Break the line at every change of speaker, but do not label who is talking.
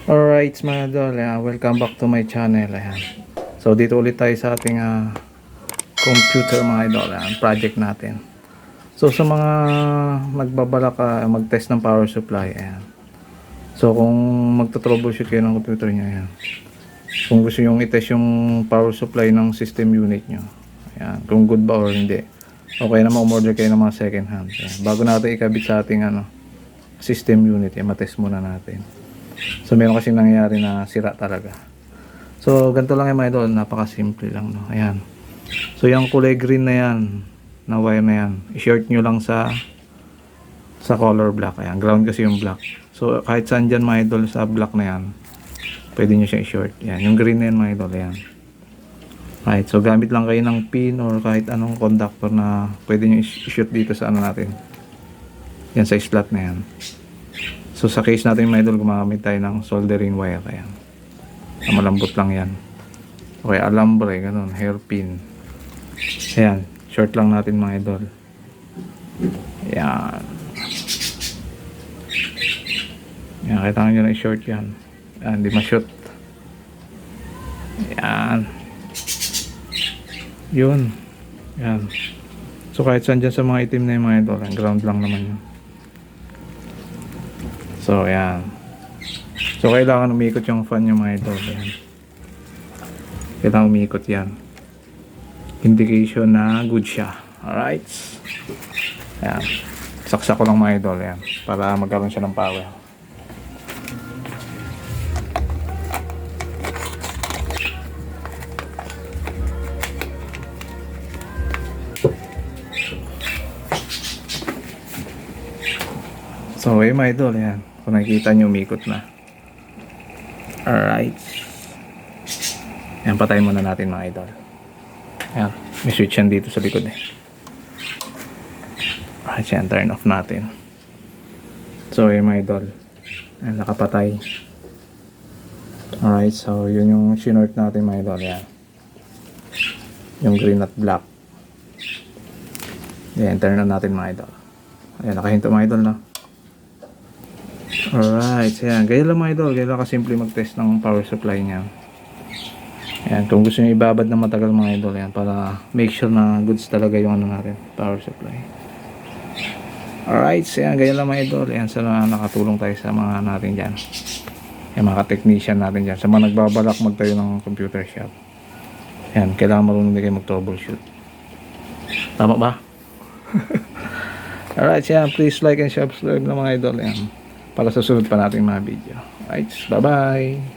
Alright mga idol, welcome back to my channel. Ayan. So dito ulit tayo sa ating computer mga idol, project natin. So sa mga nagbabalak mag-test ng power supply, ayan. So kung magto-troubleshoot kayo ng computer nyo, ayan. Kung gusto nyo i-test yung power supply ng system unit nyo, ayan, kung good ba or hindi, okay na ma-order kayo ng mga second hand. Ayan. Bago natin ikabit sa ating system unit, matest muna natin. So meron kasi nangyayari na sira talaga. So ganito lang yung mga idol, napaka-simple lang, no? Ayan. So yung kulay green na yan, na wire na yan, i-short nyo lang sa color black. Ayan, ground kasi yung black. So kahit saan dyan mga idol sa black na yan, pwede nyo siya i-short. Ayan, yung green na yan mga idol, ayan. Right, so gamit lang kayo ng pin or kahit anong conductor na pwede nyo i-shoot dito sa natin. Yan sa slot na yan. So sa case natin mga idol, gumagamit tayo ng soldering wire. Ayan. Malambot lang yan. Okay, alambre, ganun, hairpin. Ayan, short lang natin mga idol. Ayan. Ayan, kita nyo na short yan. Ayan, hindi ma-shoot. Ayan. Yun. Ayan. So kahit saan dyan sa mga itim na yung mga idol, ground lang naman yun. So, ayan. So, kailangan umikot yung fan yung mga idol. Ayan. Kailangan umikot yan. Indication na good siya. Alright. Ayan. Saksak ko lang mga idol. Ayan. Para magkaroon siya ng power. So, mga idol. Ayan. Kung nakikita nyo, umikot na. Alright. Ayan, patayin muna natin mga idol. Ayan, may switch yan dito sa likod eh. Alright, yan, turn off natin. So, ayan mga idol. Ayan, nakapatay. Alright, so yun yung sinort natin mga idol. Ayan. Yung green at black. Ayan, turn on natin mga idol. Ayan, nakahinto mga idol na. Alright, so yan, gaya lang mga idol, gaya lang kasimple mag-test ng power supply niya. Ayan, kung gusto nyo ibabad na matagal mga idol, yan, para make sure na goods talaga yung natin, power supply. Alright, so yan, gaya lang mga idol, yan, sana nakatulong tayo sa mga natin dyan. Yung mga technician natin dyan, sa mga nagbabalak magtayo ng computer shop. Yan, kailangan marunong din kayo mag-troubleshoot. Tama ba? Alright, so yan, please like and subscribe na mga idol, yan, para sa sunod pa natin mga video. Alright, bye bye!